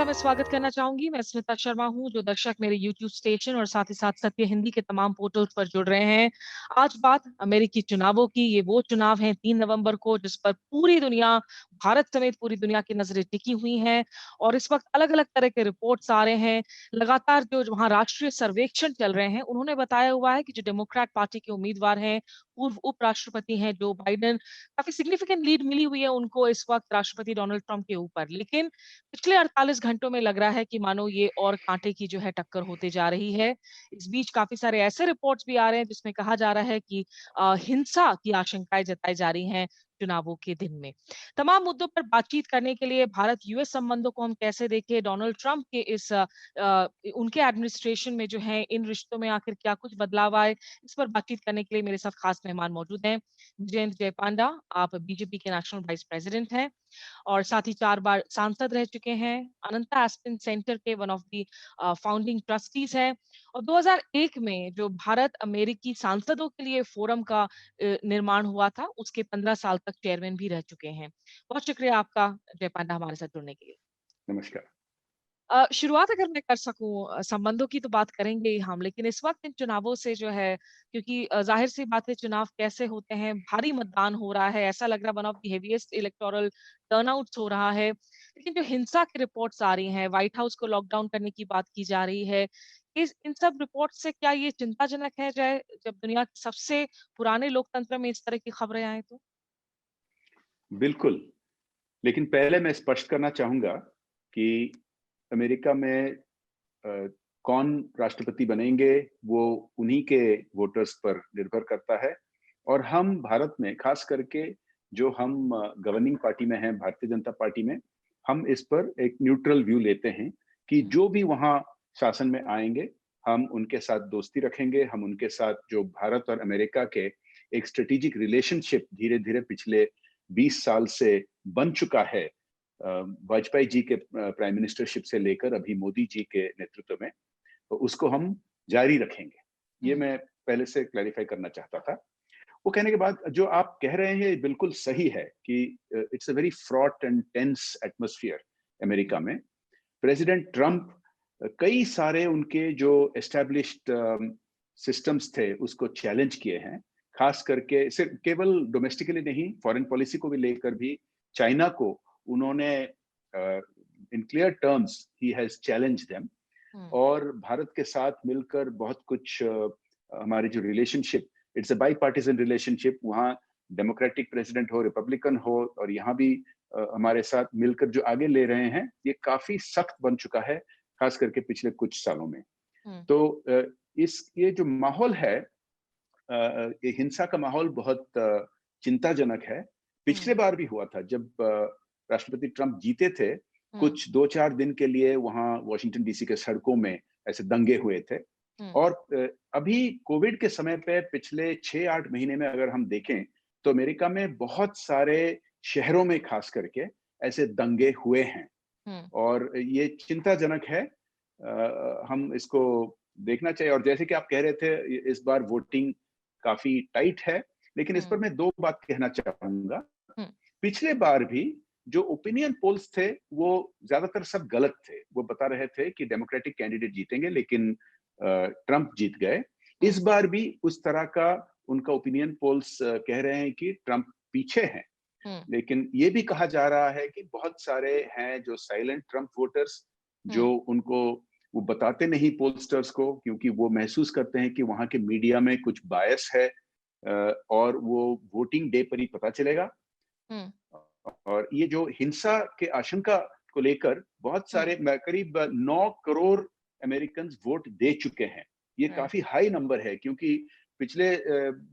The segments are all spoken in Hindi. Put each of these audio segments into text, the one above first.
मैं स्वागत करना चाहूँगी। मैं स्मिता शर्मा हूँ, जो दर्शक मेरे यूट्यूब स्टेशन और साथ ही साथ सत्य हिंदी के तमाम पोर्टल्स पर जुड़ रहे हैं। आज बात अमेरिकी चुनावों की, ये वो चुनाव हैं 3 नवंबर को, जिस पर पूरी दुनिया, भारत समेत पूरी दुनिया की नज़रें टिकी हुई हैं और इस वक़्त अलग-अलग तरह के रिपोर्ट्स आ रहे हैं। लगातार जो वहाँ राष्ट्रीय सर्वेक्षण चल रहे हैं, उन्होंने बताया हुआ है कि जो डेमोक्रेट पार्टी के उम्मीदवार हैं, पूर्व उपराष्ट्रपति हैं जो बाइडेन, काफ़ी सिग्निफिकेंट लीड मिली हुई है उनको इस वक़्त राष्ट्रपति डोनाल्ड ट्रम्प के ऊपर। लेकिन पिछले 48 घंटों में लग रहा है कि मानो ये और कांटे की जो है टक्कर होते जा रही है। इस बीच काफ़ी सारे ऐसे रिपोर्ट्स भी आ रहे हैं जिसमें कहा जा रहा है कि हिंसा की आशंकाएँ जताई जा रही हैं चुनावों के दिन में। तमाम मुद्दों पर बातचीत करने के लिए भारत यूएस संबंधों को हम कैसे देखें, डोनाल्ड ट्रंप के इस उनके एडमिनिस्ट्रेशन में जो है इन रिश्तों में आखिर क्या कुछ बदलाव आए, इस पर बातचीत करने के लिए मेरे साथ खास मेहमान मौजूद हैं। जयंत जयपांडा, आप बीजेपी के नेशनल वाइस प्रेज़िडेंट हैं। और साथ ही 4 बार सांसद रह चुके हैं। अनंता एस्पिन सेंटर के one of the founding trustees हैं और 2001 में जो भारत अमेरिकी सांसदों के लिए फोरम का निर्माण हुआ था, उसके 15 साल तक चेयरमैन भी रह चुके हैं। बहुत शुक्रिया आपका जयपांडा हमारे साथ जुड़ने के लिए। नमस्कार। शुरुआत अगर मैं कर सकूँ, संबंधों की तो बात करेंगे ही हम, लेकिन इस वक़्त इन चुनावों से जो है, क्योंकि ज़ाहिर-सी बात है चुनाव कैसे होते हैं, भारी मतदान हो रहा है, ऐसा लग रहा है one of the heaviest electoral turnouts हो रहा है। लेकिन जो हिंसा की रिपोर्ट्स आ रही हैं, व्हाइट हाउस को लॉकडाउन करने की बात की जा रही है, इस इन सब रिपोर्ट से क्या ये चिंताजनक है जब दुनिया के सबसे पुराने लोकतंत्र में इस तरह की खबरें आएँ तो? बिल्कुल, लेकिन पहले मैं स्पष्ट करना चाहूँगा कि अमेरिका में कौन राष्ट्रपति बनेंगे, वो उन्हीं के वोटर्स पर निर्भर करता है और हम भारत में ख़ास करके जो हम गवर्निंग पार्टी में हैं, भारतीय जनता पार्टी में, हम इस पर एक न्यूट्रल व्यू लेते हैं कि हुँ, जो भी वहाँ शासन में आएँगे, हम उनके साथ दोस्ती रखेंगे, हम उनके साथ जो भारत और अमेरिका के एक स्ट्रैटेजिक रिलेशनशिप धीरे-धीरे पिछले 20 साल से बन चुका है, वाजपेयी जी के प्राइम मिनिस्टरशिप से लेकर अभी मोदी जी के नेतृत्व में, तो उसको हम जारी रखेंगे। ये हुँ, मैं पहले से क्लैरिफ़ाई करना चाहता था। वो कहने के बाद जो आप कह रहे हैं ये बिल्कुल सही है कि it's a very fraught and tense atmosphere हुँ, अमेरिका में। प्रेसिडेंट ट्रम्प कई सारे उनके जो एस्टैब्लिश्ड सिस्टम्स थे उसको चैलेंज किए हैं। खास करके सिर्फ केवल डोमेस्टिकली नहीं, फॉरेन पॉलिसी को भी लेकर भी चाइना को उन्होंने इन क्लियर टर्म्स ही हैज़ चैलेंज्ड देम हुँ, और भारत के साथ मिलकर बहुत कुछ हमारी जो relationship, it's a bipartisan relationship, वहाँ डेमोक्रेटिक प्रेसिडेंट हो, रिपब्लिकन हो और यहाँ भी हमारे साथ मिलकर जो आगे ले रहे हैं, ये काफ़ी सख्त बन चुका है, खास करके पिछले कुछ सालों में। हुँ, तो ये जो माहौल है, ये हिंसा का माहौल बहुत चिंताजनक है। हुँ, पिछले बार भी हुआ था जब राष्ट्रपति ट्रम्प जीते थे, हुँ, कुछ 2-4 दिन के लिए वहाँ वॉशिंगटन डीसी के सड़कों में ऐसे दंगे हुए थे हुँ, और अभी कोविड के समय पे पिछले 6-8 महीने में अगर हम देखें, तो अमेरिका में बहुत सारे शहरों में खास करके ऐसे दंगे हुए हैं हुँ, और ये चिंताजनक है। हम इसको देखना चाहिए और जैसे कि आप कह रहे थे इस बार वोटिंग काफ़ी टाइट है, लेकिन इस पर हुँ, मैं 2 बात कहना चाहूँगा। हुँ, पिछले बार भी जो ओपिनियन पोल्स थे, वो ज़्यादातर सब गलत थे। वो बता रहे थे कि डेमोक्रेटिक कैंडिडेट जीतेंगे लेकिन ट्रम्प जीत गए। इस हुँ, बार भी उस तरह का उनका ओपिनियन पोल्स कह रहे हैं कि ट्रम्प पीछे हैं। हुँ, लेकिन ये भी कहा जा रहा है कि बहुत सारे हैं जो साइलेंट ट्रम्प वोटर्स, हुँ, जो उनको वो बताते नहीं पोलस्टर्स को क्योंकि वो महसूस करते हैं कि वहाँ के मीडिया में कुछ बायस है, और वो वोटिंग डे पर ही पता चलेगा। हुँ, और ये जो हिंसा के आशंका को लेकर बहुत हुँ, सारे करीब 9 करोड़ अमेरिकन वोट दे चुके हैं। ये राइट, काफ़ी हाई नंबर है क्योंकि पिछले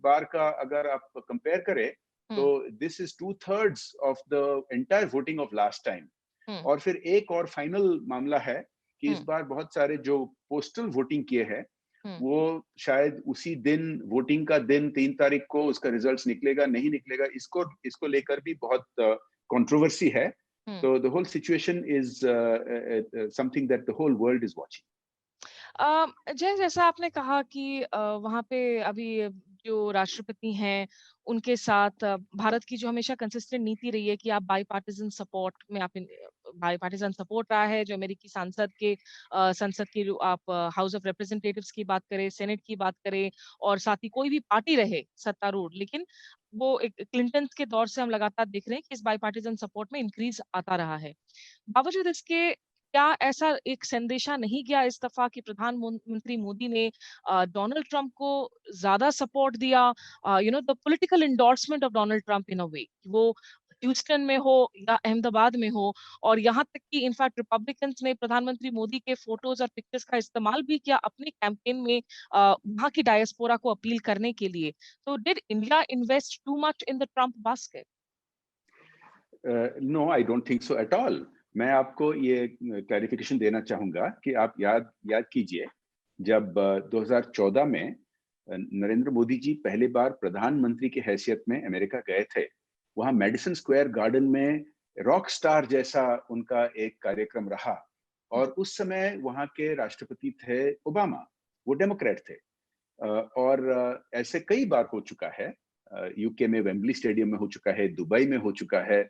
बार का अगर आप कंपेयर करें, तो um, this is 2/3 of the entire voting of last time. Um, और फिर एक और फाइनल मामला है कि इस हुँ, बार बहुत सारे जो पोस्टल वोटिंग किए हैं, हुँ, वो शायद उसी दिन वोटिंग का दिन 3 तारीख को उसका रिजल्ट्स निकलेगा, नहीं निकलेगा, इसको इसको लेकर भी बहुत कंट्रोवर्सी है। हुँ। तो the whole situation is something that the whole world is watching. जैसा आपने कहा कि वहाँ पे अभी जो राष्ट्रपति हैं, उनके साथ भारत की जो हमेशा कंसिस्टेंट नीति रही है कि आप बाइपार्टिज़न सपोर्ट में आप बाईपार्टिसन सपोर्ट रहा है, जो अमेरिकी संसद की जो आप हाउस ऑफ रिप्रेजेंटेटिव्स की बात करें, सेनेट की बात करें और साथ ही कोई भी पार्टी रहे सत्तारूढ़, लेकिन वो एक क्लिंटन के दौर से हम लगातार देख रहे हैं कि इस बाईपार्टिसन सपोर्ट में इंक्रीज़ आता रहा है। बावजूद इसके क्या ऐसा एक संदेशा नहीं गया इस दफ़ा कि प्रधानमंत्री मोदी ने डोनाल्ड ट्रम्प को ज़्यादा सपोर्ट दिया, the political endorsement of Donald Trump in a way, वो ह्यूस्टन में हो या अहमदाबाद में हो, और यहाँ तक कि इनफैक्ट रिपब्लिकन्स ने प्रधानमंत्री मोदी के फोटोज और पिक्चर्स का इस्तेमाल भी किया अपने कैंपेन में वहाँ की डायस्पोरा को अपील करने के लिए। तो did India invest too much in the Trump basket? No, I don't think so at all. मैं आपको ये क्लैरिफिकेशन देना चाहूंगा कि आप याद याद कीजिए, जब 2014 में नरेंद्र मोदी जी पहली बार प्रधानमंत्री की हैसियत में अमेरिका गए थे। वहां मेडिसन स्क्वायर गार्डन में रॉक स्टार जैसा उनका एक कार्यक्रम रहा, हुँ, और उस समय वहां के राष्ट्रपति थे ओबामा। वो डेमोक्रेट थे। और ऐसे कई बार हो चुका है। यूके में वेम्बली स्टेडियम में हो चुका है, दुबई में हो चुका है।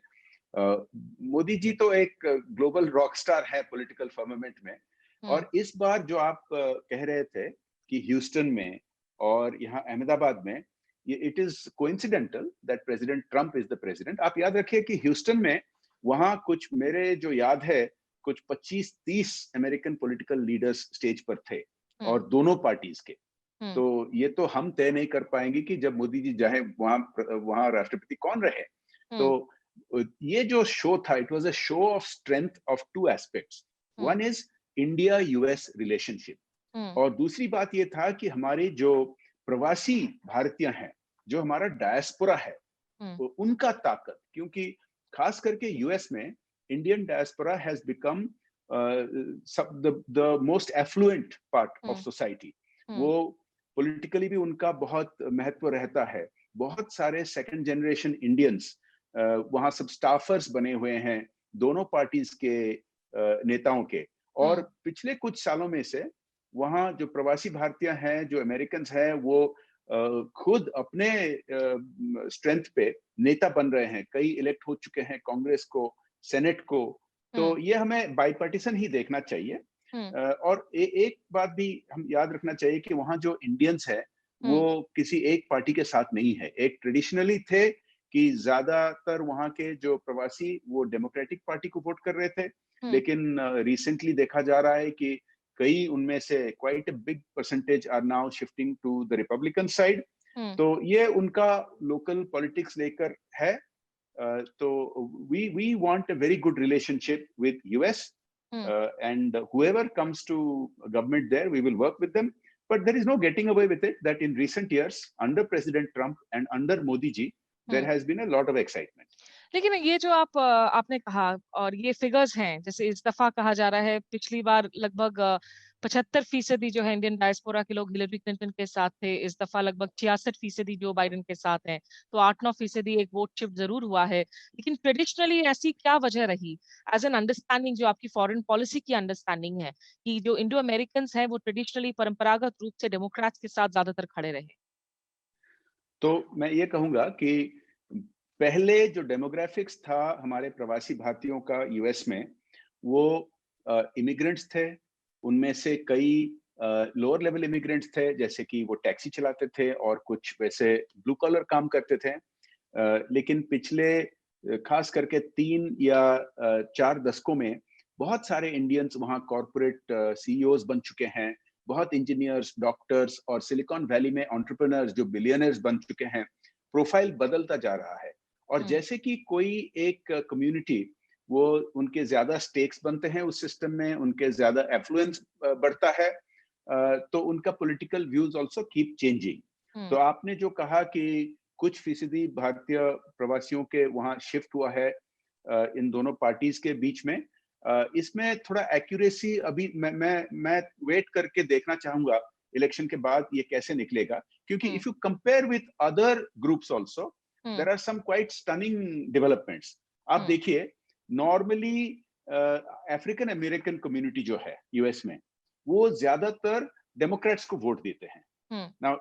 मोदी जी तो एक ग्लोबल रॉक स्टार है पॉलिटिकल फर्मामेंट में। हुँ, और इस बार जो आप कह रहे थे कि ह्यूस्टन में और यहाँ अहमदाबाद में, ये it is coincidental that president Trump is the president. आप याद रखिए कि ह्यूस्टन में वहां कुछ, मेरे जो याद है, कुछ 25-30 अमेरिकन पॉलिटिकल लीडर्स स्टेज पर थे, हुँ, और दोनों पार्टीज के। हुँ, तो ये तो हम तय नहीं कर पाएंगे कि जब मोदी जी जाए वहां वहां राष्ट्रपति कौन रहे। तो हुँ, ये जो शो था, it was a show of strength of two aspects. Um, one is India US relationship, um, और दूसरी बात ये था कि हमारे जो प्रवासी भारतीय हैं, जो हमारा डायस्पोरा है, हुँ, उनका ताकत, क्योंकि खास करके यूएस में Indian diaspora has become the most affluent part of hmm, society. वो हुँ, पॉलिटिकली भी उनका बहुत महत्व रहता है। बहुत सारे सेकंड जनरेशन इंडियंस वहां सब स्टाफर्स बने हुए हैं, दोनों पार्टीज के नेताओं के। और हुँ, पिछले कुछ सालों में से वहाँ जो प्रवासी भारतीय हैं, जो अमेरिकन हैं, वो खुद अपने स्ट्रेंथ पे नेता बन रहे हैं। कई इलेक्ट हो चुके हैं कांग्रेस को, सेनेट को। तो हुँ, ये हमें बाईपार्टीसन ही देखना चाहिए। हुँ, और एक बात भी हम याद रखना चाहिए कि वहाँ जो इंडियंस है, वो हुँ, किसी एक पार्टी के साथ नहीं है। एक ट्रेडिशनली थे कि ज्यादातर वहाँ के जो प्रवासी वो डेमोक्रेटिक पार्टी को वोट कर रहे थे, हुँ, लेकिन रिसेंटली देखा जा रहा है कि कई उनमें से quite a big percentage are now shifting to the Republican side. Um, तो ये उनका लोकल पॉलिटिक्स लेकर है। तो we want a very good relationship with US, um. and whoever comes to government there, we will work with them. But there is no getting away with it that in recent years, under President Trump and under Modi ji, there hmm. has been a lot of excitement. लेकिन ये जो आपने कहा और ये फिगर्स हैं, जैसे इस दफ़ा कहा जा रहा है पिछली बार लगभग 75% जो है इंडियन डायस्पोरा के लोग हिलेरी क्लिंटन के साथ थे, इस दफ़ा लगभग 66% जो बाइडेन के साथ हैं। तो 8-9% एक वोट शिफ्ट ज़रूर हुआ है। लेकिन ट्रेडिशनली ऐसी क्या वजह रही? एज़ एन अंडरस्टैंडिंग जो आपकी फॉरेन पॉलिसी की अंडरस्टैंडिंग है, कि जो इंडो अमेरिकन्स हैं वो ट्रेडिशनली परंपरागत रूप से डेमोक्रेट्स के साथ ज़्यादातर खड़े रहे? तो मैं ये कहूंगा कि पहले जो डेमोग्राफिक्स था हमारे प्रवासी भारतीयों का यूएस में, वो इमिग्रेंट्स थे। उनमें से कई लोअर लेवल इमिग्रेंट्स थे, जैसे कि वो टैक्सी चलाते थे और कुछ वैसे ब्लू कॉलर काम करते थे। लेकिन पिछले खास करके 3 या 4 दशकों में बहुत सारे इंडियंस वहाँ कॉर्पोरेट सीईओज बन चुके हैं। बहुत इंजीनियर्स, डॉक्टर्स और सिलिकॉन वैली में एंटरप्रेन्योर्स जो बिलियनर्स बन चुके हैं। प्रोफाइल बदलता जा रहा है, और हुँ, जैसे कि कोई एक कम्युनिटी, वो उनके ज्यादा स्टेक्स बनते हैं उस सिस्टम में, उनके ज्यादा एफ्लुएंस बढ़ता है, तो उनका political views also keep changing. तो हुँ, आपने जो कहा कि कुछ फीसदी भारतीय प्रवासियों के वहां शिफ्ट हुआ है इन दोनों पार्टीज के बीच में, इसमें थोड़ा एक्यूरेसी अभी मैं वेट करके देखना चाहूंगा इलेक्शन के बाद ये कैसे निकलेगा। क्योंकि um, if you compare with other groups also, um, there are some quite stunning developments. आप हुँ, देखिए, नॉर्मली अफ्रीकन अमेरिकन कम्युनिटी जो है यूएस में, वो ज्यादातर डेमोक्रेट्स को वोट देते हैं। हुँ, नाउ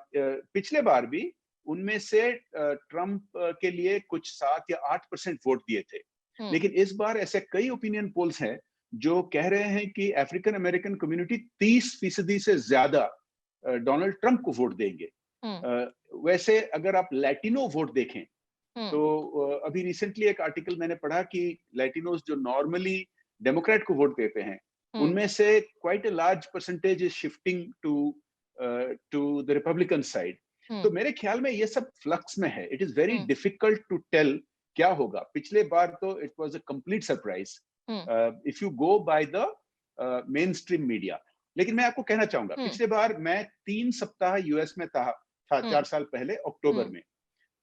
पिछले बार भी उनमें से ट्रम्प के लिए कुछ 7 या 8% वोट दिए थे। हम्म। लेकिन इस बार ऐसे कई ओपिनियन पोल्स हैं जो कह रहे हैं कि अफ्रीकन अमेरिकन कम्युनिटी 30% से ज्यादा डोनाल्ड ट्रंप को वोट देंगे। हम्म। वैसे अगर आप लैटिनो वोट देखें हम्म। तो अभी रिसेंटली एक आर्टिकल मैंने पढ़ा कि लैटिनोस जो नॉर्मली डेमोक्रेट को वोट देते हैं, हम्म। उनमें से quite a large percentage is shifting to the Republican side. तो हम्म। मेरे ख्याल में ये सब फ्लक्स में है। It is very hmm. Difficult to tell क्या होगा। पिछले बार तो it was a complete surprise hmm. If you go by the mainstream media. लेकिन मैं आपको कहना चाहूंगा, हम्म। पिछले बार मैं 3 सप्ताह यूएस में था हम्म। 4 साल पहले अक्टूबर हम्म। में,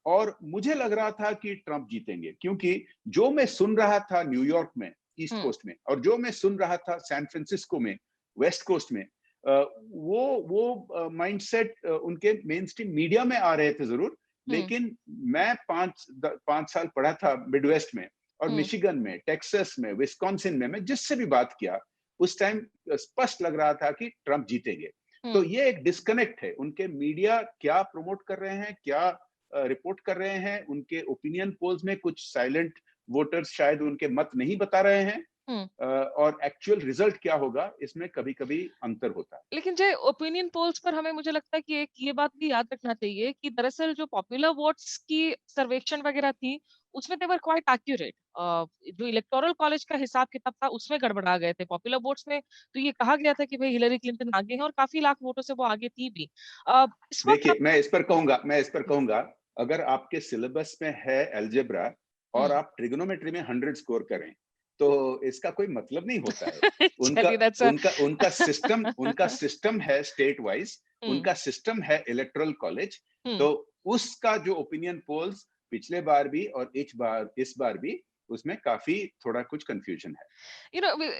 और मुझे लग रहा था कि ट्रंप जीतेंगे, क्योंकि जो मैं सुन रहा था न्यूयॉर्क में ईस्ट हम्म। कोस्ट में, और जो मैं सुन रहा था सैन फ्रांसिस्को में वेस्ट कोस्ट में, वो माइंडसेट उनके मेन स्ट्रीम मीडिया में आ रहे थे जरूर। हम्म। लेकिन मैं 5 साल पढ़ा था मिडवेस्ट में और हम्म। मिशिगन में, टेक्सास में, विस्कॉन्सिन में, मैं जिससे भी बात किया उस टाइम स्पष्ट लग रहा था कि ट्रंप जीतेंगे। तो हम्म। ये एक डिस्कनेक्ट है, उनके मीडिया क्या प्रमोट कर रहे हैं, क्या रिपोर्ट कर रहे हैं, उनके ओपिनियन पोल्स में कुछ साइलेंट वोटर्स शायद उनके मत नहीं बता रहे हैं, हम्म। और एक्चुअल रिजल्ट क्या होगा इसमें कभी कभी अंतर होता है। लेकिन जो ओपिनियन पोल्स पर हमें मुझे लगता है कि एक ये बात भी याद रखना चाहिए कि दरअसल जो पॉपुलर वोट्स की सर्वेक्षण वगैरह थी, उसमें दे वर क्वाइट एक्यूरेट। जो इलेक्टोरल कॉलेज का हिसाब किताब था उसमें गड़बड़ा गए थे। पॉपुलर वोट्स में तो ये कहा गया था कि भाई हिलरी क्लिंटन आगे हैं और काफी लाख वोटों से वो आगे थी भी। इस वक्त देखिए, आप मैं इस पर कहूंगा, अगर आपके सिलेबस में है अलजेब्रा और हम्म। आप ट्रिग्नोमेट्री में 100 स्कोर करें, तो इसका कोई मतलब नहीं होता है। उनका चलिए दैट्स अ उनका उनका सिस्टम है स्टेट वाइज, हुँ, उनका सिस्टम है इलेक्टोरल कॉलेज। हुँ। तो उसका जो ओपिनियन पोल्स पिछले बार भी और इस बार भी, उसमें काफी थोड़ा कुछ कंफ्यूजन है।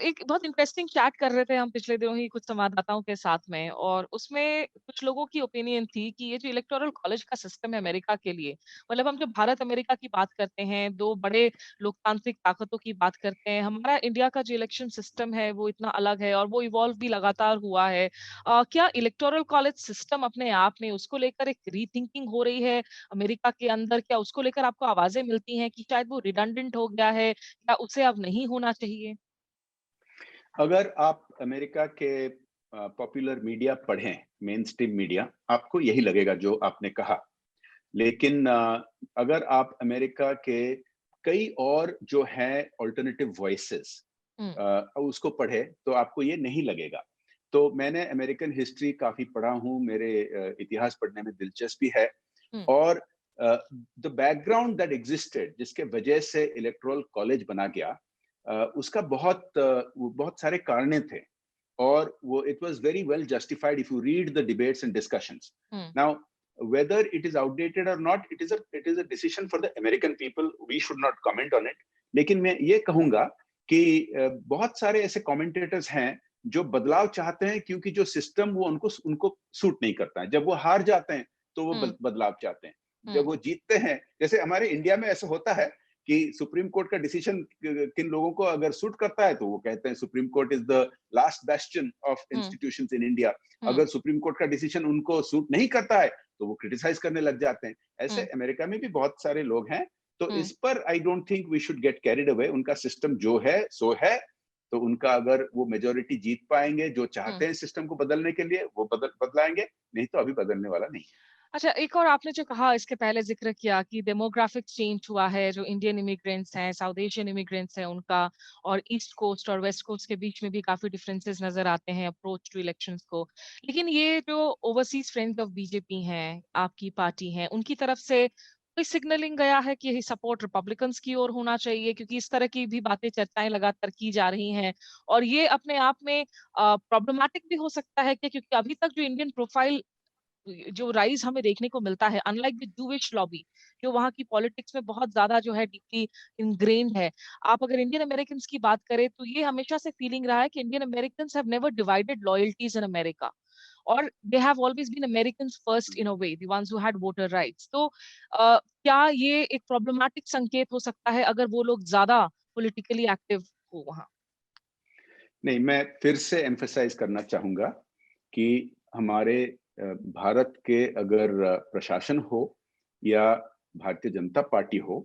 एक बहुत इंटरेस्टिंग चैट कर रहे थे हम पिछले दिनों ही कुछ संवाददाताओं के साथ में और उसमें कुछ लोगों की ओपिनियन थी कि ये जो इलेक्टोरल कॉलेज का सिस्टम है अमेरिका के लिए, मतलब हम जो भारत अमेरिका की बात करते हैं, 2 बड़े लोकतांत्रिक ताकतों की बात करते हैं, हमारा इंडिया का जो इलेक्शन सिस्टम है वो इतना अलग है और वो इवॉल्व भी लगातार हुआ है। क्या इलेक्टोरल कॉलेज सिस्टम अपने आप में उसको लेकर एक रीथिंकिंग हो रही है अमेरिका के अंदर? क्या उसको लेकर आपको आवाज़ें मिलती हैं कि शायद वो रिडंडेंट हो गया है या उसे अब नहीं होना चाहिए? अगर आप अमेरिका के पॉपुलर मीडिया पढ़ें, मेन स्ट्रीम मीडिया, आपको यही लगेगा जो आपने कहा। लेकिन अगर आप अमेरिका के कई और जो है अल्टरनेटिव वॉइसेस हुँ, उसको पढ़े, तो आपको ये नहीं लगेगा। तो मैंने अमेरिकन हिस्ट्री काफी पढ़ा हूँ, मेरे इतिहास पढ़ने में दिलचस्पी है। हुँ, और द बैकग्राउंड दैट एग्जिस्टेड, जिसके वजह से इलेक्टोरल कॉलेज बना गया, उसका बहुत सारे कारणे थे, और वो it was very well justified if you read the debates and discussions. Hmm, now whether it is outdated or not, it is a decision for the American people. We should not comment on it. लेकिन मैं ये कहूंगा कि बहुत सारे ऐसे कमेंटेटर्स हैं जो बदलाव चाहते हैं, क्योंकि जो सिस्टम वो उनको उनको सूट नहीं करता है। जब वो हार जाते हैं तो वो हुँ, बदलाव चाहते हैं। जब हुँ, वो जीतते हैं, जैसे हमारे इंडिया में ऐसा होता है कि सुप्रीम कोर्ट का डिसीजन किन लोगों को अगर सूट करता है, तो वो कहते हैं Supreme Court is the last bastion of um, institutions in India. Um, अगर सुप्रीम कोर्ट का डिसीजन उनको सूट नहीं करता है, तो वो क्रिटिसाइज करने लग जाते हैं। ऐसे हुँ, अमेरिका में भी बहुत सारे लोग हैं। तो हुँ, इस पर I don't think we should get carried away. उनका सिस्टम जो है सो है। तो उनका अगर वो मेजोरिटी जीत पाएंगे, जो हुँ। चाहते हैं सिस्टम को बदलने के लिए, वो बदलाएंगे। नहीं तो अभी बदलने वाला नहीं। अच्छा, एक और आपने जो कहा इसके पहले ज़िक्र किया कि डेमोग्राफिक चेंज हुआ है, जो इंडियन इमिग्रेंट्स हैं, साउथ एशियन इमिग्रेंट्स हैं उनका और ईस्ट कोस्ट और वेस्ट कोस्ट के बीच में भी काफ़ी डिफरेंसेस नज़र आते हैं अप्रोच टू इलेक्शंस को। लेकिन ये जो ओवरसीज़ फ्रेंड्स ऑफ बीजेपी हैं, आपकी पार्टी है, उनकी तरफ से कोई सिग्नलिंग गया है कि ये सपोर्ट रिपब्लिकन्स की ओर होना चाहिए? क्योंकि इस तरह की भी बातें चर्चाएँ लगातार की जा रही हैं और ये अपने आप में प्रॉब्लमैटिक भी हो सकता है क्या? क्योंकि अभी तक जो इंडियन प्रोफाइल जो राइज़ हमें देखने को मिलता है अनलाइक द जूविश लॉबी जो वहाँ की पॉलिटिक्स में बहुत ज़्यादा जो है डीपली इन्ग्रेन्ड है। आप अगर इंडियन अमेरिकन्स की बात करें तो ये हमेशा से फीलिंग रहा है कि Indian Americans have never divided loyalties in America और they have always been Americans first in a way, the ones who had voter rights. तो क्या ये एक प्रॉब्लमैटिक संकेत हो सकता है अगर वो लोग ज़्यादा पॉलिटिकली एक्टिव हो वहाँ? नहीं, मैं फिर से एम्फसाइज करना चाहूंगा कि हमारे भारत के अगर प्रशासन हो या भारतीय जनता पार्टी हो,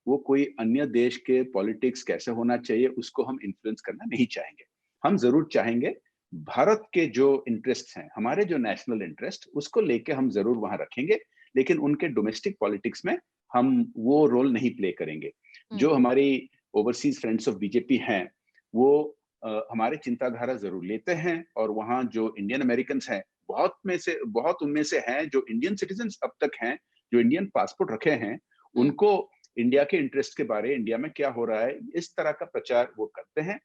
वो कोई अन्य देश के पॉलिटिक्स कैसे होना चाहिए उसको हम इन्फ्लुएंस करना नहीं चाहेंगे। हम ज़रूर चाहेंगे भारत के जो इंटरेस्ट्स हैं, हमारे जो नेशनल इंटरेस्ट उसको लेके हम ज़रूर वहाँ रखेंगे, लेकिन उनके डोमेस्टिक पॉलिटिक्स में हम वो रोल नहीं प्ले करेंगे। जो हमारी ओवरसीज़ फ्रेंड्स ऑफ बीजेपी हैं, वो हमारे चिंताधारा ज़रूर लेते हैं और वहाँ जो इंडियन अमेरिकन्स हैं, बहुत उनमें से हैं जो इंडियन सिटीज़न्स अब तक हैं, जो इंडियन पासपोर्ट रखे हैं, उनको इंडिया के इंटरेस्ट के बारे, इंडिया में क्या हो रहा है, इस तरह का प्रचार वो करते हैं।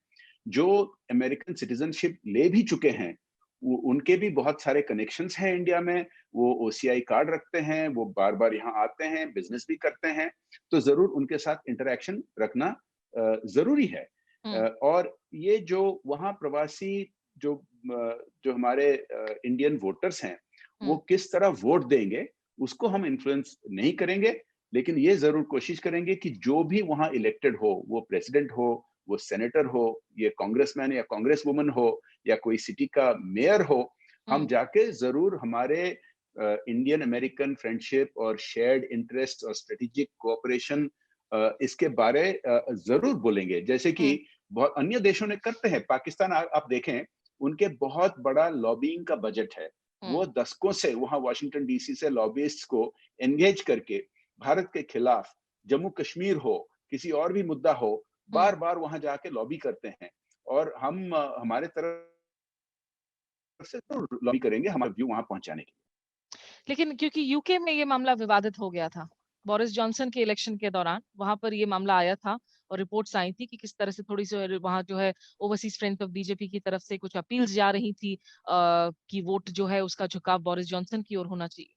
जो अमेरिकन सिटीजनशिप ले भी चुके हैं, उनके भी बहुत सारे कनेक्शंस हैं इंडिया में, वो ओसीआई कार्ड रखते हैं, वो बार-बार यहाँ आते हैं, बिज़नेस भी करते हैं, तो ज़रूर उनके साथ इंटरैक्शन रखना ज़रूरी है। और ये जो वहाँ प्रवासी जो जो हमारे इंडियन वोटर्स हैं, वो किस तरह वोट देंगे, उसको हम इन्फ्लुएंस नहीं करेंगे, लेकिन ये ज़रूर कोशिश करेंगे कि जो भी वहाँ इलेक्टेड हो, वो प्रेसिडेंट हो, वो सेनेटर हो, ये कांग्रेसमैन या कांग्रेस वुमन हो या कोई सिटी का मेयर हो, हम जाके ज़रूर हमारे इंडियन अमेरिकन फ्रेंडशिप और शेयर्ड इंटरेस्ट और स्ट्रेटेजिक कोऑपरेशन इसके बारे ज़रूर बोलेंगे। जैसे कि बहुत अन्य देशों ने करते हैं, पाकिस्तान आप देखें, उनके बहुत बड़ा लॉबिंग का बजट है। वो दशकों से वहाँ वाशिंगटन डीसी से लॉबिस्ट्स को एंगेज करके भारत के खिलाफ, जम्मू कश्मीर हो, किसी और भी मुद्दा हो, बार-बार वहाँ जाके लॉबी करते हैं और हम हमारे तरफ से तो लॉबी करेंगे हमारा व्यू वहाँ पहुँचाने के लिए। लेकिन क्योंकि यूके में ये मामला विवादित हो गया था। बोरिस जॉनसन के इलेक्शन के दौरान वहाँ पर ये मामला आया था और रिपोर्ट्स आई थी कि किस तरह से थोड़ी-सी वहाँ जो है ओवरसीज़ फ्रेंड्स ऑफ बीजेपी की तरफ से कुछ अपील्स जा रही थी कि वोट जो है उसका झुकाव बोरिस जॉनसन की ओर होना चाहिए।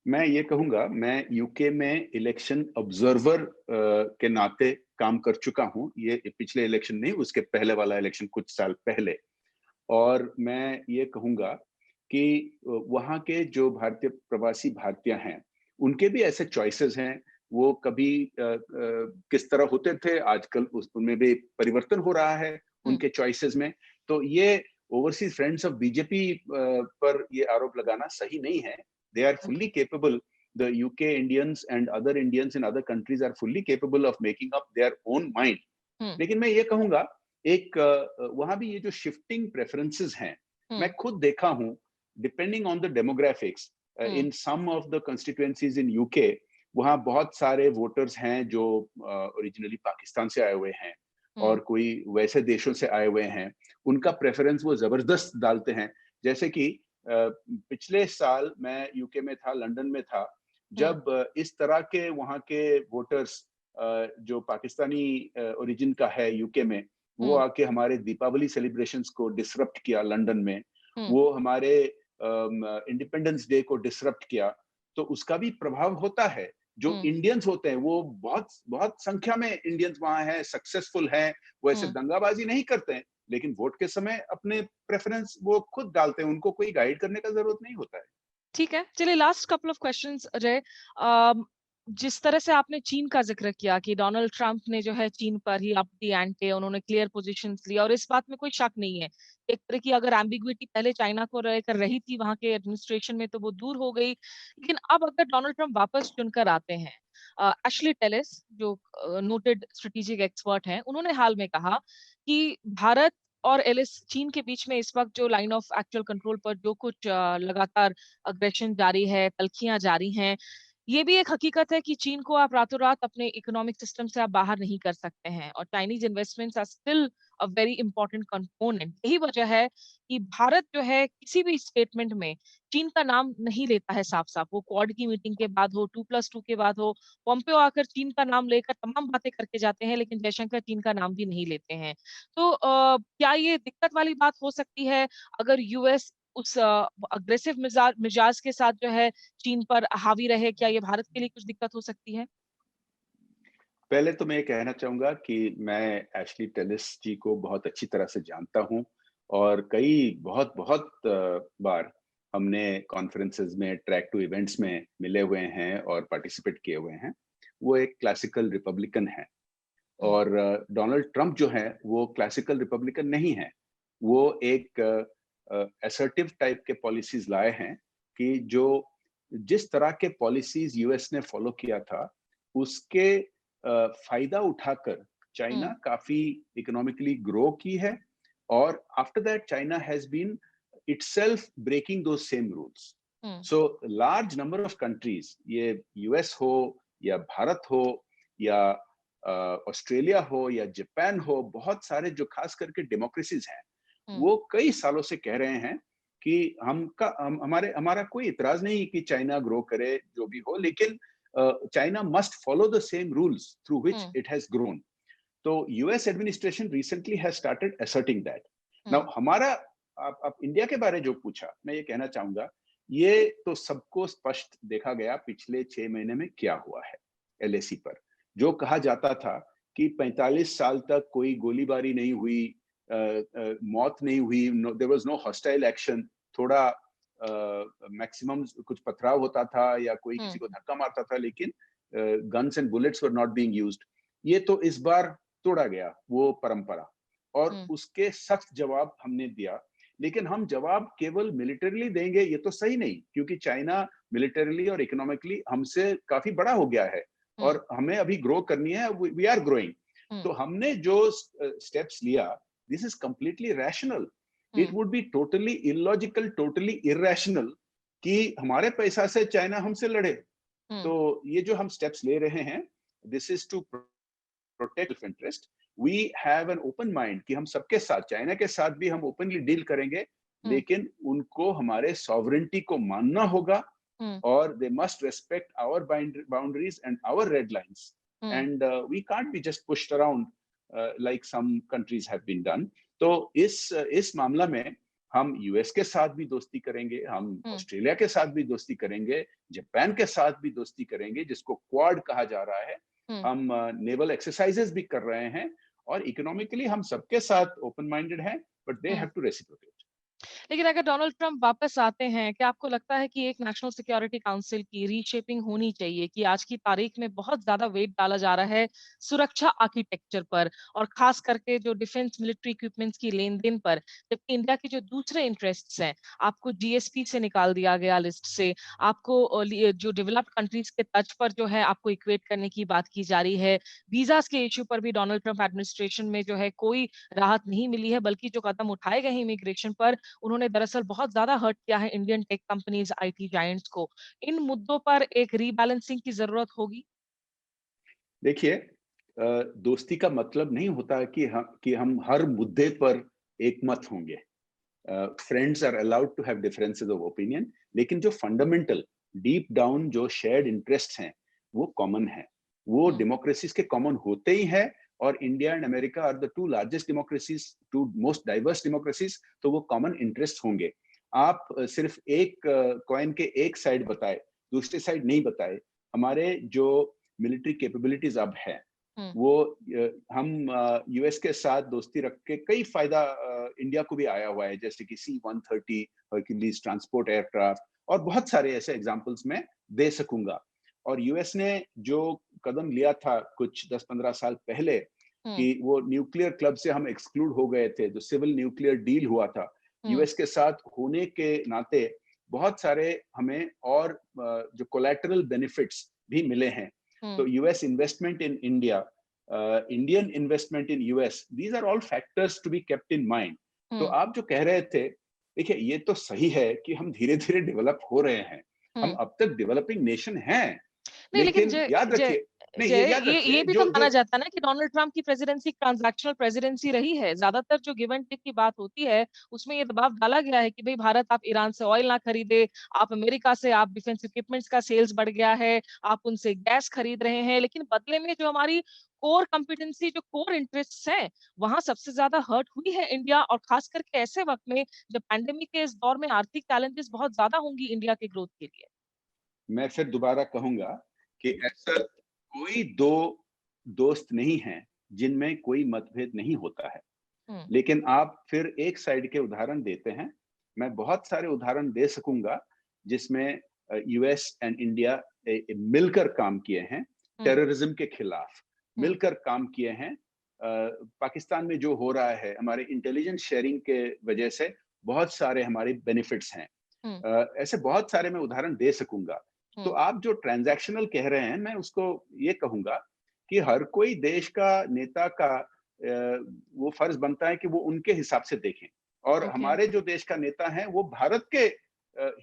मैं ये कहूँगा, मैं यूके में इलेक्शन ऑब्जर्वर के नाते काम कर चुका हूँ। ये पिछले इलेक्शन नहीं, उसके पहले वाला इलेक्शन कुछ साल पहले। और मैं ये कहूँगा कि वहाँ के जो भारतीय प्रवासी भारतीय हैं, उनके भी ऐसे चॉइसेस हैं। वो कभी किस तरह होते थे, आजकल उनमें भी परिवर्तन हो रहा है उनके चॉइसेस में। तो ये ओवरसीज़ फ्रेंड्स ऑफ बीजेपी पर ये आरोप लगाना सही नहीं है। They are fully capable. The UK Indians and other Indians in other countries are fully capable of making up their own mind. लेकिन मैं ये कहूँगा, एक वहाँ भी ये जो शिफ्टिंग प्रेफरेंसेस हैं, मैं खुद देखा हूँ, depending on the demographics in some of the constituencies in UK, वहाँ बहुत सारे वोटर्स हैं जो ओरिजिनली पाकिस्तान से आए हुए हैं और कोई वैसे देशों से आए हुए हैं। उनका प्रेफरेंस वो जबरदस्त डालते हैं। जैसे कि पिछले साल मैं यूके में था, लंदन में था, जब इस तरह के वहाँ के वोटर्स जो पाकिस्तानी ओरिजिन का है यूके में, वो आके हमारे दीपावली सेलिब्रेशंस को डिसरप्ट किया लंदन में। वो हमारे इंडिपेंडेंस डे को डिसरप्ट किया, तो उसका भी प्रभाव होता है। जो इंडियंस होते हैं, वो बहुत बहुत संख्या में इंडियंस वहाँ हैं, सक्सेसफुल हैं, वो ऐसे दंगाबाजी नहीं करते हैं, लेकिन वोट के समय अपने प्रेफरेंस वो खुद डालते हैं, उनको कोई गाइड करने का ज़रूरत नहीं होता है। ठीक है, चलिए last couple of questions Ajay जिस तरह से आपने चीन का ज़िक्र किया कि डोनाल्ड ट्रंप ने जो है चीन पर ही अप द एंटे उन्होंने क्लियर पोज़ीशंस लिया और इस बात में कोई शक नहीं है। एक तरह की अगर एम्बिग्विटी पहले चाइना को लेकर रही थी वहाँ के एडमिनिस्ट्रेशन में तो वो दूर हो गई। लेकिन अब अगर डोनाल्ड ट्रंप वापस चुनकर आते हैं एशली टेलिस जो नोटेड स्ट्रेटेजिक एक्सपर्ट हैं, उन्होंने हाल में कहा कि भारत और एलिस चीन के बीच में इस वक़्त जो लाइन ऑफ एक्चुअल कंट्रोल पर जो कुछ लगातार अग्रेशन जारी है, तल्खियाँ जारी हैं, ये भी एक हकीकत है कि चीन को आप रातों-रात अपने इकोनॉमिक सिस्टम से आप बाहर नहीं कर सकते हैं और Chinese investments are still a very important component. यही वजह है कि भारत जो है किसी भी स्टेटमेंट में चीन का नाम नहीं लेता है साफ-साफ। वो क्वाड की मीटिंग के बाद हो, 2+2 के बाद हो, पोम्पेओ आकर चीन का नाम लेकर तमाम बातें करके जाते हैं, लेकिन जयशंकर चीन का नाम भी नहीं लेते हैं। तो क्या ये दिक्कत वाली बात हो सकती है अगर यूएस उस अग्रेसिव मिजाज के साथ जो है चीन पर हावी रहे, क्या ये भारत के लिए कुछ दिक्कत हो सकती है? पहले तो मैं ये कहना चाहूँगा कि मैं एशली टेलिस जी को बहुत अच्छी तरह से जानता हूँ और कई बहुत-बहुत बार हमने कॉन्फ्रेंसेस में, ट्रैक टू इवेंट्स में मिले हुए हैं और पार्टिसिपेट किए हुए हैं। वो एक क्लासिकल रिपब्लिकन हैं हुँ, और डोनाल्ड ट्रंप जो हैं, वो क्लासिकल रिपब्लिकन नहीं हैं। वो एक असर्टिव टाइप के पॉलिसीज़ लाए हैं कि जो जिस तरह के पॉलिसीज़ यूएस ने फॉलो किया था, उसके फायदा उठाकर चाइना काफी इकोनॉमिकली ग्रो की है, और after that China has been itself breaking those same rules. So large number of countries, ये यूएस हो या भारत हो या ऑस्ट्रेलिया हो या जापान हो, बहुत सारे जो खास करके डेमोक्रेसीज हैं, वो कई सालों से कह रहे हैं कि हमारा कोई इतराज नहीं कि चाइना ग्रो करे जो भी हो, लेकिन China must follow the same rules through which it has grown. तो US administration recently has started asserting that. Now हमारा, आप इंडिया के बारे जो पूछा, मैं ये कहना चाहूंगा, ये तो सबको स्पष्ट देखा गया पिछले 6 महीने में क्या हुआ है. एलएसी पर जो कहा जाता था कि 45 साल तक कोई गोलीबारी नहीं हुई, मौत नहीं हुई, there was no hostile action, थोड़ा मैक्सिमम कुछ पथराव होता था या कोई किसी को धक्का मारता था, लेकिन guns and bullets were not being used. ये तो इस बार तोड़ा गया वो परंपरा, और उसके सख्त जवाब हमने दिया. लेकिन हम जवाब केवल मिलिटरीली देंगे ये तो सही नहीं, क्योंकि चाइना मिलिटरीली और इकोनॉमिकली हमसे काफी बड़ा हो गया है और हमें अभी ग्रो करनी है. We are growing. तो हमने जो स्टेप्स लिया, this is completely rational. It would be totally illogical, totally irrational कि हमारे पैसा से चाइना हमसे लड़े. तो ये जो हम स्टेप्स ले रहे हैं, this is to protect interest. We have an open mind कि हम सबके साथ, चाइना के साथ भी हम ओपनली डील करेंगे, लेकिन उनको हमारे सॉवरेनिटी को मानना होगा, और they must respect our boundaries and our red lines. And we can't be just pushed around like some countries have been done. तो इस मामला में हम यूएस के साथ भी दोस्ती करेंगे, हम ऑस्ट्रेलिया के साथ भी दोस्ती करेंगे, जापान के साथ भी दोस्ती करेंगे, जिसको क्वाड कहा जा रहा है. हम नेवल एक्सरसाइजेस भी कर रहे हैं, और इकोनॉमिकली हम सबके साथ ओपन माइंडेड हैं, but they have to reciprocate. लेकिन अगर डोनाल्ड ट्रंप वापस आते हैं, क्या आपको लगता है कि एक नेशनल सिक्योरिटी काउंसिल की रीशेपिंग होनी चाहिए? कि आज की तारीख में बहुत ज़्यादा वेट डाला जा रहा है सुरक्षा आर्किटेक्चर पर, और खास करके जो डिफेंस मिलिट्री इक्विपमेंट्स की लेन-देन पर, जबकि इंडिया के जो दूसरे इंटरेस्ट्स हैं, आपको जीएसपी से निकाल दिया गया लिस्ट से, आपको जो डेवलप्ड कंट्रीज़ के तर्ज पर जो है आपको इक्वेट करने की बात की जा रही है। वीज़ाज़ के इश्यू पर भी डोनाल्ड ट्रंप एडमिनिस्ट्रेशन में जो है कोई राहत नहीं मिली है, बल्कि जो कदम उठाए गए हैं इमिग्रेशन पर, उन्होंने दरअसल बहुत ज़्यादा हर्ट किया है Indian tech companies, IT giants को। इन मुद्दों पर एक रीबैलेंसिंग की ज़रूरत होगी? देखिए, दोस्ती का मतलब नहीं होता कि हम हर मुद्दे पर एक मत होंगे. Friends are allowed to have differences of opinion, लेकिन जो फंडामेंटल डीप डाउन जो शेयर्ड इंटरेस्ट हैं, वो कॉमन है. वो डेमोक्रेसीज के कॉमन होते ही है, और India and America are the two largest democracies, two most diverse democracies. तो वो कॉमन इंटरेस्ट होंगे. आप सिर्फ एक कॉइन के एक साइड बताए, दूसरे साइड नहीं बताए. हमारे जो मिलिट्री कैपेबिलिटीज अब है, वो हम यूएस के साथ दोस्ती रख के कई फायदा इंडिया को भी आया हुआ है, जैसे कि C-130 हरक्यूलिस ट्रांसपोर्ट एयरक्राफ्ट, और बहुत सारे ऐसे एग्जांपल्स मैं दे सकूंगा. और यूएस ने जो कदम लिया था कुछ 10-15 साल पहले, कि वो न्यूक्लियर क्लब से हम एक्सक्लूड हो गए थे, जो सिविल न्यूक्लियर डील हुआ था, यूएस के साथ होने के नाते बहुत सारे हमें और जो कोलैटरल बेनिफिट्स भी मिले हैं. तो US investment in India, Indian investment in US, these are all factors to be kept in mind. तो आप जो कह रहे थे, देखिए ये तो सही है कि हम धीरे धीरे डेवलप हो रहे हैं. हम अब तक डेवलपिंग नेशन हैं, नहीं, लेकिन लेकिन याद जय रखिए, नहीं ये जय याद ये रखिए, भी तो जो माना जो जाता है ना कि डोनाल्ड ट्रंप की प्रेसिडेंसी ट्रांजैक्शनल प्रेसिडेंसी रही है। ज़्यादातर जो गिव एंड टेक की बात होती है, उसमें ये दबाव डाला गया है कि भई भारत, आप ईरान से ऑयल ना खरीदे, आप अमेरिका से, आप डिफेंस इक्विपमेंट्स का सेल्स बढ़ गया है, आप उनसे गैस खरीद रहे हैं, लेकिन बदले में जो हमारी कोर कॉम्पिटेंसी, जो कोर इंटरेस्ट्स हैं, वहाँ सबसे ज़्यादा हर्ट हुई है इंडिया, और खास करके ऐसे वक़्त में जब पैंडेमिक के इस दौर में आर्थिक चैलेंजेस बहुत ज़्यादा होंगी इंडिया के ग्रोथ के लिए। मैं फिर दोबारा कहूंगा कि ऐसा कोई दो दोस्त नहीं है जिनमें कोई मतभेद नहीं होता है. हुँ, लेकिन आप फिर एक साइड के उदाहरण देते हैं. मैं बहुत सारे उदाहरण दे सकूंगा जिसमें यूएस एंड इंडिया मिलकर काम किए हैं, हुँ, टेररिज्म के खिलाफ हुँ, मिलकर काम किए हैं. पाकिस्तान में जो हो रहा है, हमारे इंटेलिजेंस शेयरिंग के वजह से बहुत सारे हमारे बेनिफिट्स हैं. हुँ, ऐसे बहुत सारे मैं उदाहरण दे सकूंगा. तो हुँ, आप जो ट्रांजैक्शनल कह रहे हैं, मैं उसको ये कहूंगा कि हर कोई देश का नेता का वो फर्ज बनता है कि वो उनके हिसाब से देखें, और ओके। हमारे जो देश का नेता हैं वो भारत के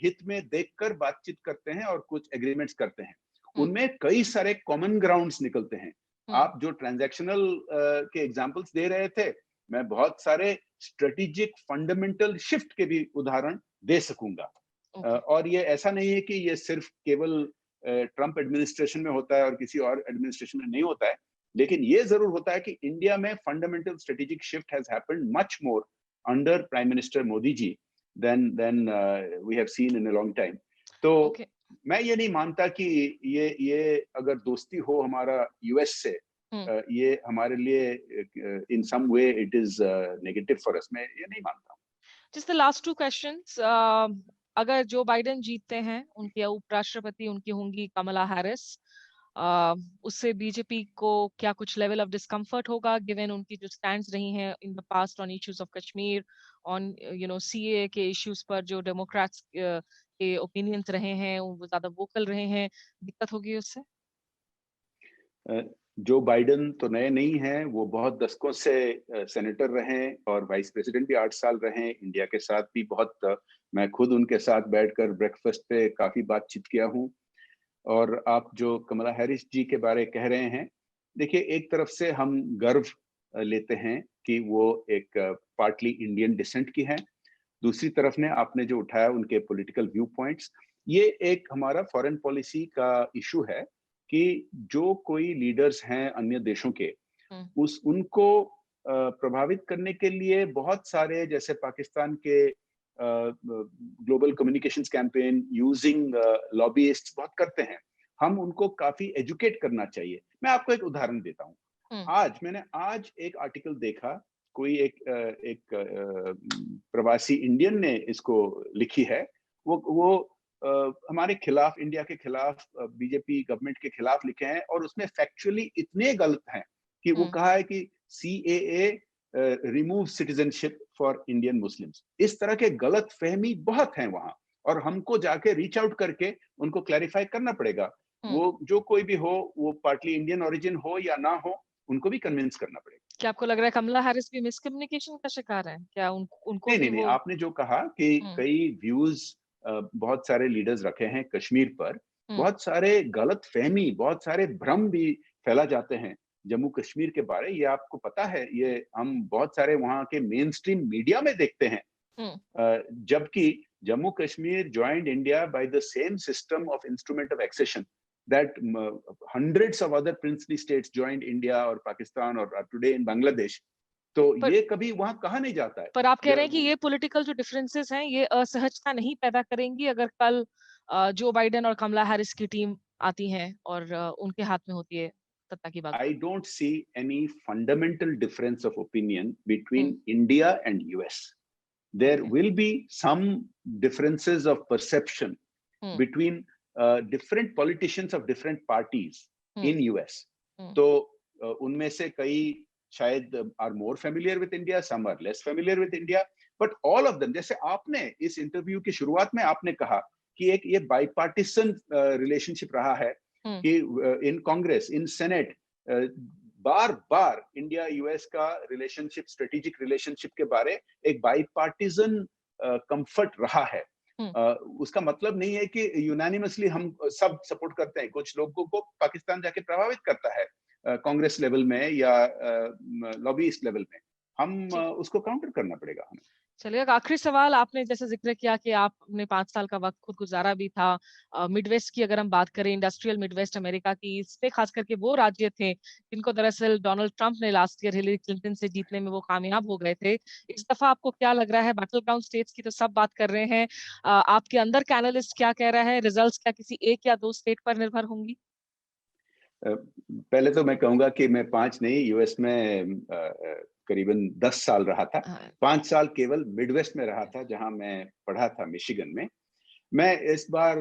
हित में देखकर बातचीत करते हैं और कुछ एग्रीमेंट्स करते हैं। हुँ, उनमें कई सारे कॉमन ग्राउंड्स निकलते हैं। हुँ, आप जो ट्रांजैक्शनल के एग्जांपल्स दे रहे थे, मैं बहुत सारे स्ट्रेटेजिक फंडामेंटल शिफ्ट के भी उदाहरण दे सकूंगा। ओके। और ये ऐसा नहीं है कि ये सिर्फ केवल ट्रंप एडमिनिस्ट्रेशन में होता है और किसी और एडमिनिस्ट्रेशन में नहीं होता है, लेकिन ये जरूर होता है कि इंडिया में fundamental strategic shift has happened much more under prime minister Modi ji than we have seen in a long time. तो ओके। मैं ये नहीं मानता कि ये अगर दोस्ती हो हमारा यूएस से, हुँ। ये हमारे लिए in some way it is negative for us, मैं ये नहीं मानता। जस्ट द लास्ट 2 क्वेश्चंस अगर जो बाइडेन जीतते हैं, उनके उपराष्ट्रपति उनकी होंगी कमला हैरिस। अ, उससे बीजेपी को क्या कुछ लेवल ऑफ डिस्कम्फर्ट होगा गिवन उनकी जो स्टैंड्स रही हैं in the past on issues of Kashmir, on CAA के इश्यूज पर जो डेमोक्रेट्स के ओपिनियंस रहे हैं, वो ज़्यादा वोकल रहे हैं, दिक्कत होगी उससे? अ, जो बाइडेन तो नए नहीं हैं, वो बहुत दशकों से सेनेटर रहे हैं और वाइस प्रेसिडेंट भी 8 साल रहे हैं। इंडिया के साथ भी बहुत मैं खुद उनके साथ बैठकर ब्रेकफास्ट पे काफी बातचीत किया हूँ। और आप जो कमला हैरिस जी के बारे कह रहे हैं, देखिए एक तरफ से हम गर्व लेते हैं कि वो एक पार्टली इंडियन डिसेंट की हैं। दूसरी तरफ ने आपने जो उठाया उनके पॉलिटिकल व्यू पॉइंट्स, ये एक हमारा फॉरेन पॉलिसी का इशू है कि जो कोई लीडर्स हैं अन्य देशों के, हुँ, उस उनको प्रभावित करने के लिए बहुत सारे, जैसे पाकिस्तान के ग्लोबल कम्युनिकेशंस कैंपेन यूजिंग लॉबियिस्ट्स बहुत करते हैं। हम उनको काफी एजुकेट करना चाहिए। मैं आपको एक उदाहरण देता हूँ। हुँ, मैंने आज एक आर्टिकल देखा, कोई एक प्रवासी इंडियन ने इसको लिखी है। वो हमारे खिलाफ, इंडिया के खिलाफ, बीजेपी गवर्नमेंट के खिलाफ लिखे हैं, और उसमें फैक्चुअली इतने गलत हैं कि वो हुँ, कहा है कि CAA remove citizenship for Indian Muslims. इस तरह के गलत फहमी बहुत हैं वहां, और हमको जाके रीच आउट करके उनको क्लैरिफाई करना पड़ेगा। हुँ। वो जो कोई भी हो, वो पार्टली इंडियन ओरिजिन हो या ना हो, उनको भी कन्विंस करना पड़ेगा। क्या आपको लग रहा है कमला हैरिस भी मिसकम्युनिकेशन का शिकार हैं? क्या उनको नहीं, भी नहीं, नहीं, वो आपने जो कहा कि हुँ, कई व्यूज़ बहुत सारे लीडर्स रखे हैं कश्मीर पर, हुँ, बहुत सारे गलतफ़हमी, बहुत सारे भ्रम भी फैला जाते हैं जम्मू कश्मीर के बारे, ये आपको पता है, ये हम बहुत सारे वहाँ के मेनस्ट्रीम मीडिया में देखते हैं। हुँ। जबकि Jammu Kashmir joined India by the same system of instrument of accession that hundreds of other princely states joined India or Pakistan or today in Bangladesh। तो पर ये कभी वहाँ कहा नहीं जाता है। पर आप कह रहे हैं कि जब ये पॉलिटिकल जो डिफरेंसेस हैं, ये असहजता नहीं पैदा करेंगी अगर कल जो बाइडेन और कमला हैरिस की टीम आती हैं और उनके हाथ में होती है सत्ता की I बागडोर? don't see any fundamental difference of opinion hmm, between India and US. There okay. will be some differences of perception hmm, between different politicians of different parties hmm, in US. हुँ, तो उनमें से कई शायद are more familiar with India, some are less familiar with India, but all of them, जैसे आपने इस इंटरव्यू की शुरुआत में आपने कहा कि एक ये बाइपार्टिसन रिलेशनशिप रहा है हुँ, कि इन कांग्रेस, इन सेनेट, बार बार इंडिया यूएस का रिलेशनशिप, स्ट्रेटेजिक रिलेशनशिप के बारे एक बाईपार्टिजन कंफर्ट रहा है। हुँ। उसका मतलब नहीं है कि यूनानिमसली हम सब सपोर्ट करते हैं, कुछ लोगों को पाकिस्तान जाके प्रभावित करता है कांग्रेस लेवल में या लॉबीइस्ट लेवल में। हम जी। उसको काउंटर करना पड़ेगा हमें। चलिए एक आखिरी सवाल आपने जैसे ज़िक्र किया कि आपने 5 साल का वक़्त खुद गुज़ारा भी था। मिडवेस्ट की अगर हम बात करें इंडस्ट्रियल मिडवेस्ट अमेरिका की, इसमें ख़ास करके वो राज्य थे जिनको दरअसल डोनाल्ड ट्रंप ने लास्ट ईयर हिलेरी क्लिंटन से जीतने में वो कामयाब हो गए थे। इस दफ़ा आपको क्या लग रहा है बैटल ग्राउंड स्टेट्स की तो सब बात कर रहे हैं। आपके अंदर का एनालिस्ट क्या कह रहा है? रिज़ल्ट्स क्या किसी 1 या 2 स्टेट पर निर्भर होंगी? अ, पहले तो मैं कहूँगा कि मैं 5 नहीं, यूएस में करीबन 10 साल रहा था। हाँ, 5 साल केवल मिडवेस्ट में रहा था, जहाँ मैं पढ़ा था मिशिगन में। मैं इस बार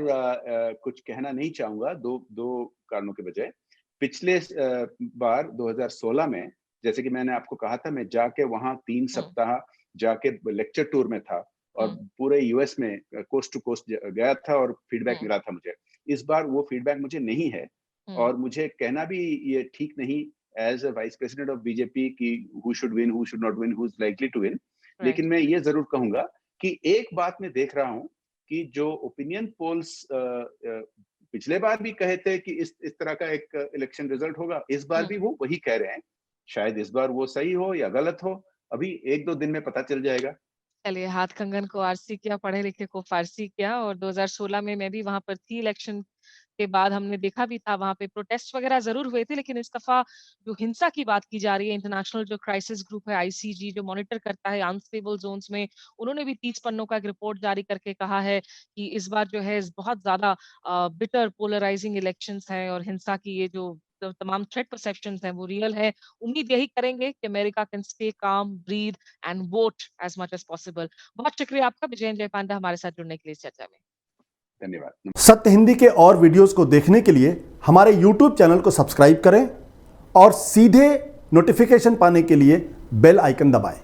कुछ कहना नहीं चाहूँगा, 2 कारणों के बजाय। पिछले बार 2016 में, जैसे कि मैंने आपको कहा था, मैं जाके वहाँ 3 हुँ, सप्ताह जाके लेक्चर टूर में था और हुँ, पूरे यूएस में कोस्ट टू कोस्ट गया था और फीडबैक हुँ, मिला था मुझे। इस बार वो फीडबैक मुझे नहीं है। और मुझे कहना भी ये ठीक नहीं as a vice president of BJP कि who should win, who should not win, who is likely to win. लेकिन मैं ये जरूर कहूंगा कि एक बात मैं देख रहा हूं कि जो ओपिनियन पोल्स पिछले बार भी कहे थे कि इस तरह का एक इलेक्शन रिजल्ट होगा, इस बार भी वो वही कह रहे हैं। शायद इस बार वो सही हो या गलत हो, अभी 1-2 दिन में पता चल जाएगा। चलिए, हाथ कंगन को आरसी किया, पढ़े लिखे को फारसी किया। और 2016 में मैं भी वहाँ पर थी, इलेक्शन के बाद हमने देखा भी था, वहाँ पे प्रोटेस्ट वगैरह ज़रूर हुए थे, लेकिन इस दफ़ा जो हिंसा की बात की जा रही है, इंटरनेशनल जो क्राइसिस ग्रुप है आईसीजी, जो मॉनिटर करता है अनस्टेबल ज़ोन्स में, उन्होंने भी 30 पन्नों का एक रिपोर्ट जारी करके कहा है कि इस बार जो है बहुत ज़्यादा बिटर पोलराइजिंग इलेक्शंस हैं और हिंसा की ये जो तमाम थ्रेट परसेप्शंस हैं वो रियल है। उम्मीद यही करेंगे कि America can stay calm, breathe and vote as much as possible. बहुत शुक्रिया आपका विजयेंद्र पांडा हमारे साथ जुड़ने के लिए इस चर्चा में। धन्यवाद। सत्य हिंदी के और वीडियोस को देखने के लिए हमारे YouTube चैनल को सब्सक्राइब करें और सीधे नोटिफिकेशन पाने के लिए बेल आइकन दबाएं।